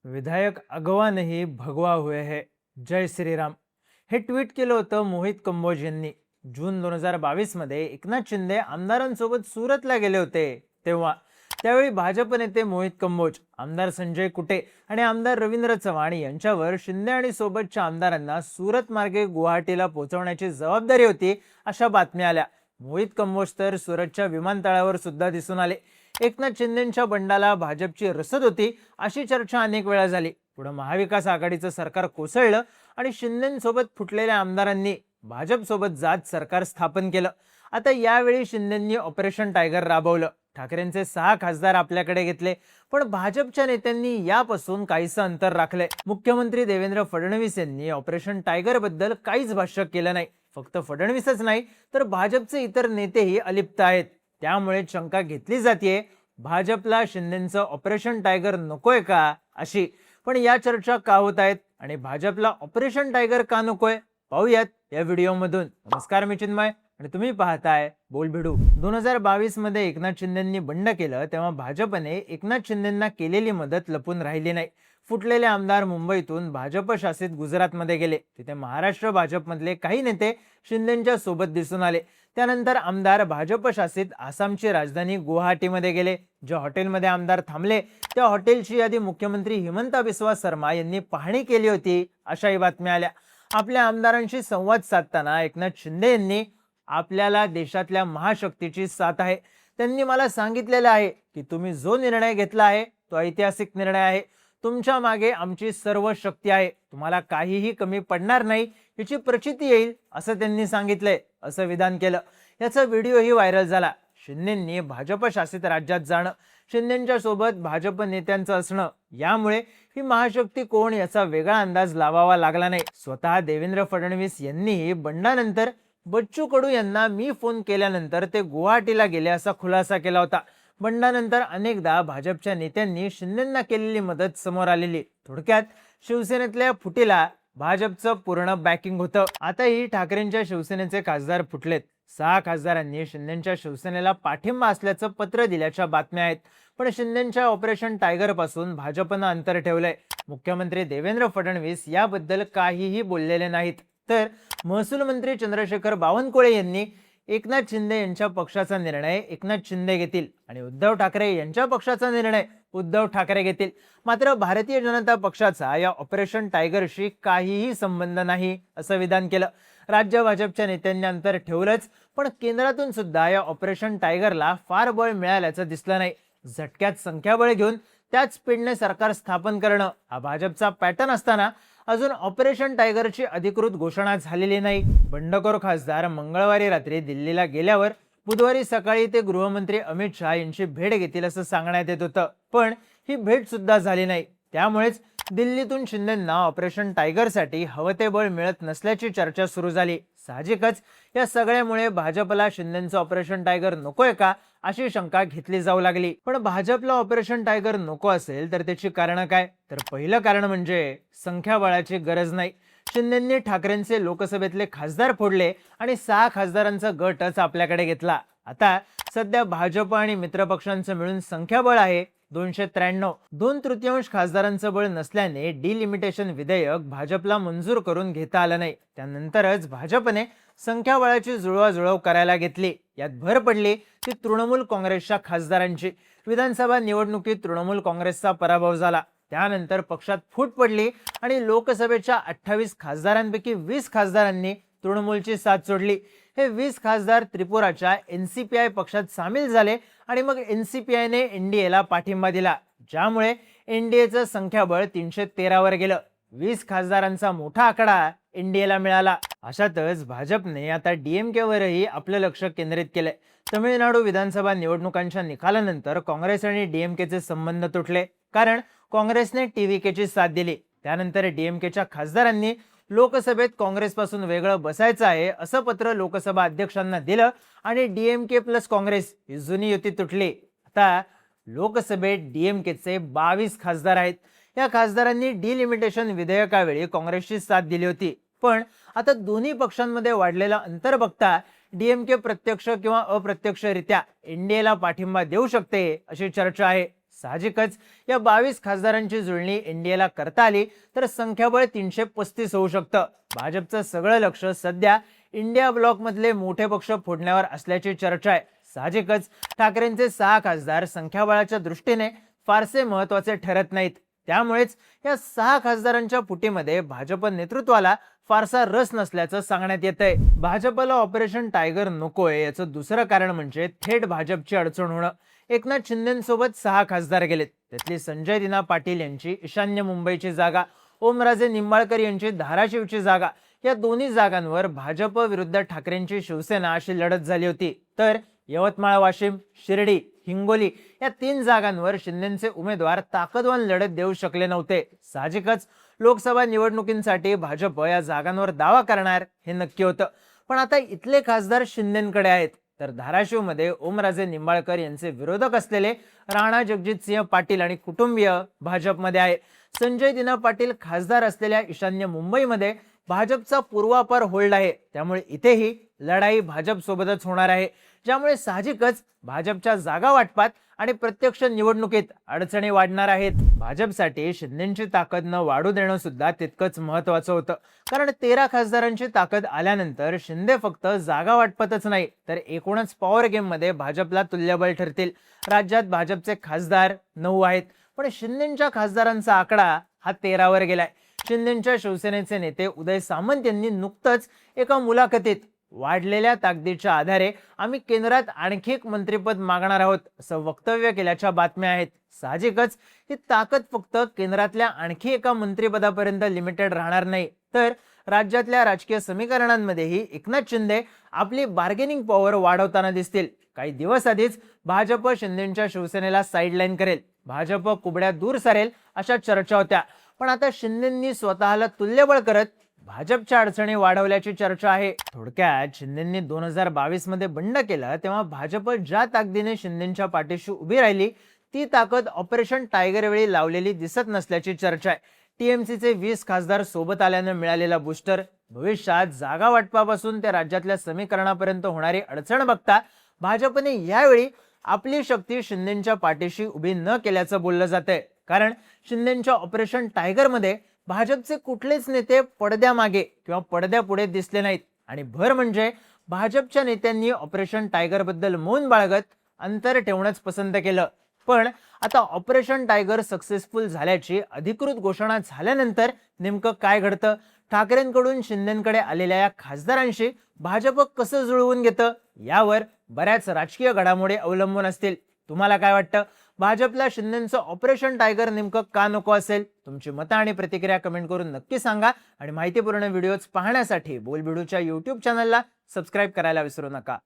विधायक अगवा नहीं भगवा हुए है, जय श्रीराम. हे ट्विट केलं होतं मोहित कंबोज यांनी. जून 2022 मध्ये एकनाथ शिंदे आमदारांसोबत सुरतला गेले होते तेव्हा. त्यावेळी भाजप नेते मोहित कंबोज, आमदार संजय कुटे आणि आमदार रवींद्र चव्हाण यांच्यावर शिंदे आणि सोबतच्या आमदारांना सुरत मार्गे गुवाहाटीला पोहोचवण्याची जबाबदारी होती अशा बातम्या आल्या. मोहित कंबोज तर सुरतच्या विमानतळावर सुद्धा दिसून आले. एकनाथ शिंदेंच्या बंडाला भाजपची रसद होती अशी चर्चा अनेक वेळा झाली. पुढे महाविकास आघाडीचं सरकार कोसळलं आणि शिंदेंसोबत फुटलेल्या आमदारांनी भाजप सोबत जात सरकार स्थापन केलं. आता यावेळी शिंदेंनी ऑपरेशन टायगर राबवलं. ठाकरेंचे 6 खासदार आपल्याकडे घेतले, पण भाजपच्या नेत्यांनी यापासून काहीसं अंतर राखले. मुख्यमंत्री देवेंद्र फडणवीस यांनी ऑपरेशन टायगर बद्दल काहीच भाष्य केलं नाही. फक्त फडणवीसच नाही तर भाजपचे इतर नेतेही अलिप्त आहेत. त्यामुळे शंका घेतली जाते भाजपला शिंदेंचं ऑपरेशन टायगर नकोय का अशी. पण या चर्चा का होत आहेत आणि भाजपला ऑपरेशन टायगर का नकोय पाहूयात या व्हिडिओमधून. नमस्कार, मी चिन्मय आणि तुम्ही पाहताय बोलभिडू. 2022 मध्ये एकनाथ शिंदेंनी बंड केलं तेव्हा भाजपने एकनाथ शिंदेंना केलेली मदत लपून राहिली नाही. फुटलेले आमदार मुंबईतून भाजप शासित गुजरातमध्ये गेले. तिथे महाराष्ट्र भाजपमधले काही नेते शिंदेंच्या सोबत दिसून आले. त्यानंतर आमदार भाजप शासित आसामची राजधानी गुवाहाटीमध्ये गेले. ज्या हॉटेलमध्ये आमदार थांबले त्या हॉटेलची यादी मुख्यमंत्री हिमंता बिस्वा शर्मा यांनी पाहणी केली होती अशाही बातम्या आल्या. आपल्या आमदारांशी संवाद साधताना एकनाथ शिंदे यांनी, आपल्याला देशातल्या महाशक्तीची साथ आहे. त्यांनी मला सांगितलेलं आहे की तुम्ही जो निर्णय घेतला आहे तो ऐतिहासिक निर्णय आहे. तुमच्या मागे आमची सर्व शक्ती आहे. तुम्हाला काहीही कमी पडणार नाही याची प्रचिती येईल असं त्यांनी सांगितलंय असं विधान केलं. याचा व्हिडिओही व्हायरल झाला. शिंदेंनी भाजप शासित राज्यात जाणं, शिंदेंच्या सोबत भाजप नेत्यांचं असणं, यामुळे ही महाशक्ती कोण याचा वेगळा अंदाज लावावा लागला नाही. स्वतः देवेंद्र फडणवीस यांनीही बंडानंतर बच्चू कडू यांना मी फोन केल्यानंतर ते गुवाहाटीला गेले असा खुलासा केला होता. बंडानंतर अनेकदा भाजपच्या नेत्यांनी शिंदेंना केलेली मदत समोर आलेली. थोडक्यात शिवसेनेतल्या फुटीला भाजपचं पूर्ण बॅकिंग होतं. आताही ठाकरेंच्या शिवसेनेचे खासदार फुटलेत. 6 खासदारांनी शिंदेंच्या शिवसेनेला पाठिंबा असल्याचं पत्र दिल्याच्या बातम्या आहेत. पण शिंदेंच्या ऑपरेशन टायगर पासून भाजपनं अंतर ठेवलंय. मुख्यमंत्री देवेंद्र फडणवीस याबद्दल काहीही बोललेले नाहीत. तर महसूल मंत्री चंद्रशेखर बावनकुळे यांनी एकनाथ शिंदे यांच्या पक्षाचा निर्णय एकनाथ शिंदे घेतील आणि उद्धव ठाकरे यांच्या पक्षाचा निर्णय उद्धव ठाकरे घेतील. मात्र भारतीय जनता पक्षाचा या ऑपरेशन टायगरशी काहीही संबंध नाही असं विधान केलं. राज्य भाजपच्या नेत्यांनी अंतर ठेवलंच, पण केंद्रातून सुद्धा या ऑपरेशन टायगरला फार बळ मिळाल्याचं दिसलं नाही. झटक्यात संख्याबळ घेऊन त्याच स्पीडने सरकार स्थापन करणं हा भाजपचा पॅटर्न असताना अजून ऑपरेशन टायगरची अधिकृत घोषणा झालेली नाही. बंडखोर खासदार मंगळवारी रात्री दिल्लीला गेल्यावर बुधवारी सकाळी ते गृहमंत्री अमित शहा यांची भेट घेतील असं सांगण्यात येत होतं. पण ही भेट सुद्धा झाली नाही. त्यामुळेच दिल्लीतून शिंदेंना ऑपरेशन टायगरसाठी हवं ते बळ मिळत नसल्याची चर्चा सुरू झाली. साहजिकच या सगळ्यामुळे भाजपला शिंदेंचं ऑपरेशन टायगर नकोय का अशी शंका घेतली जाऊ लागली. पण भाजपला ऑपरेशन टायगर नको असेल तर त्याची कारणं काय? तर पहिलं कारण म्हणजे संख्याबळाची गरज नाही. शिंदेंनी ठाकरेंचे लोकसभेतले खासदार फोडले आणि 6 खासदारांचा गटच आपल्याकडे घेतला. आता सध्या भाजप आणि मित्रपक्षांचं मिळून संख्याबळ आहे 293. 2/3 खासदारांचं बळ नसल्याने डिलिमिटेशन विधेयक भाजपला मंजूर करून घेता आलं नाही. त्यानंतरच भाजपने संख्याबळाची जुळवाजुळव करायला घेतली. यात भर पडली ती तृणमूल काँग्रेसच्या खासदारांची. विधानसभा निवडणुकीत तृणमूल काँग्रेसचा पराभव झाला. त्यानंतर पक्षात फूट पडली आणि लोकसभेच्या 28 खासदारांपैकी 20 खासदारांनी तृणमूलची साथ सोडली. हे 20 खासदार त्रिपुराच्या NCPI पक्षात सामील झाले आणि मग NCPIने NDAला पाठिंबा दिला, ज्यामुळे NDAचं संख्याबळ 313 वर गेलं. 20 खासदारांचा मोठा आकडा NDAला मिळाला. अशातच भाजपने आता DMK वरही आपलं लक्ष केंद्रित केलंय. तमिळनाडू विधानसभा निवडणुकांच्या निकालानंतर काँग्रेस आणि DMKचे संबंध तुटले, कारण काँग्रेसने TVKची साथ दिली. त्यानंतर DMKच्या खासदारांनी लोकसभेत काँग्रेसपासून वेगळं बसायचं आहे असं पत्र लोकसभा अध्यक्षांना दिलं आणि DMK प्लस काँग्रेस ही जुनी युती तुटली. आता लोकसभेत DMKचे 22 खासदार आहेत. या खासदारांनी डिलिमिटेशन विधेयकावेळी काँग्रेसची साथ दिली होती. पण आता दोन्ही पक्षांमध्ये वाढलेलं अंतर बघता DMK प्रत्यक्ष किंवा अप्रत्यक्षरित्या NDAला पाठिंबा देऊ शकते अशी चर्चा आहे. साहजिकच या 22 खासदारांची जुळणी एनडीएला करता आली तर संख्याबळ 335 होऊ शकतं. भाजपचं सगळं लक्ष सध्या इंडिया ब्लॉक मधले मोठे पक्ष फोडण्यावर असल्याची चर्चा आहे. साहजिकच ठाकरेंचे 6 खासदार संख्याबळाच्या दृष्टीने फारसे महत्वाचे ठरत नाहीत. त्यामुळेच या 6 खासदारांच्या फुटीमध्ये भाजप नेतृत्वाला फारसा रस नसल्याचं सांगण्यात येतंय. भाजपला ऑपरेशन टायगर नकोय याचं दुसरं कारण म्हणजे थेट भाजपची अडचण होणं. एकनाथ शिंदेसोबत 6 खासदार गेलेत. त्यातली संजय दिना पाटील यांची ईशान्य मुंबईची जागा, ओमराजे निंबाळकर यांची धाराशिवची जागा, या दोन्ही जागांवर भाजप विरुद्ध ठाकरेंची शिवसेना अशी लढत झाली होती. तर यवतमाळ, वाशिम, शिर्डी, हिंगोली या 3 जागांवर शिंदेचे उमेदवार ताकदवान लढत देऊ शकले नव्हते. साहजिकच लोकसभा निवडणुकींसाठी भाजप या जागांवर दावा करणार हे नक्की होतं. पण आता इथले खासदार शिंदेकडे आहेत. तर धाराशिवमध्ये ओमराजे निंबाळकर यांचे विरोधक असलेले राणा जगजितसिंह पाटील आणि कुटुंबीय भाजपमध्ये आहे. संजय दिना पाटील खासदार असलेल्या ईशान्य मुंबईमध्ये भाजपचा पूर्वापार होल्ड आहे. त्यामुळे इथेही लढाई भाजप सोबतच होणार आहे, ज्यामुळे साहजिकच भाजपच्या जागा वाटपात आणि प्रत्यक्ष निवडणुकीत अडचणी वाढणार आहेत. भाजपसाठी शिंदेची ताकद न वाढू देणं सुद्धा तितकंच महत्वाचं होतं. कारण 13 खासदारांची ताकद आल्यानंतर शिंदे फक्त जागा वाटपातच नाही तर एकूणच पॉवर गेम मध्ये भाजपला तुल्यबळ ठरतील. राज्यात भाजपचे खासदार 9 आहेत, पण शिंदेच्या खासदारांचा आकडा हा 13 वर गेलाय. शिंदेच्या शिवसेनेचे नेते उदय सामंत यांनी नुकतंच एका मुलाखतीत वाढलेल्या ताकदीच्या आधारे आम्ही केंद्रात आणखी एक मंत्रिपद मागणार आहोत असं वक्तव्य केल्याच्या बातम्या आहेत. साहजिकच ही ताकद फक्त केंद्रातल्या आणखी एका मंत्रिपदापर्यंत लिमिटेड राहणार नाही, तर राज्यातल्या राजकीय समीकरणांमध्येही एकनाथ शिंदे आपली बार्गेनिंग पॉवर वाढवताना दिसतील. काही दिवस आधीच भाजप शिंदेच्या शिवसेनेला साईडलाईन करेल, भाजप कुबड्या दूर सारेल अशा चर्चा होत्या. पण आता शिंदेंनी स्वतःला तुल्यबळ करत भाजपच्या अडचणी वाढवल्याची चर्चा आहे. थोडक्यात शिंदेंनी 2022 मध्ये बंड केलं तेव्हा भाजप ज्या ताकदीने शिंदेच्या पाठीशी उभी राहिली ती ताकद ऑपरेशन टायगर वेळी लावलेली दिसत नसल्याची चर्चा आहे. टीएमसीचे 20 खासदार सोबत आल्यानं मिळालेला बूस्टर भविष्यात जागा वाटपापासून ते राज्यातल्या समीकरणापर्यंत होणारी अडचण बघता भाजपने यावेळी आपली शक्ती शिंदेच्या पाठीशी उभी न केल्याचं बोललं जातंय. कारण शिंदेच्या ऑपरेशन टायगर मध्ये भाजपचे कुठलेच नेते पडद्यामागे किंवा पडद्यापुढे दिसले नाहीत आणि भर म्हणजे भाजपच्या नेत्यांनी ऑपरेशन टायगर बद्दल मौन बाळगत अंतर ठेवणंच पसंत केलं. पण आता ऑपरेशन टायगर सक्सेसफुल झाल्याची अधिकृत घोषणा झाल्यानंतर नेमकं काय घडतं, ठाकरेंकडून शिंदेकडे आलेल्या या खासदारांशी भाजप कसं जुळवून घेतं यावर बऱ्याच राजकीय घडामोडी अवलंबून असतील. तुम्हाला काय वाटतं, भाजपला शिंदेचं ऑपरेशन टायगर नेमकं का नको असेल? तुमची मतं आणि प्रतिक्रिया कमेंट करून नक्की सांगा आणि माहितीपूर्ण व्हिडिओज पाहण्यासाठी बोलबिडूच्या YouTube चॅनलला सबस्क्राईब करायला विसरू नका.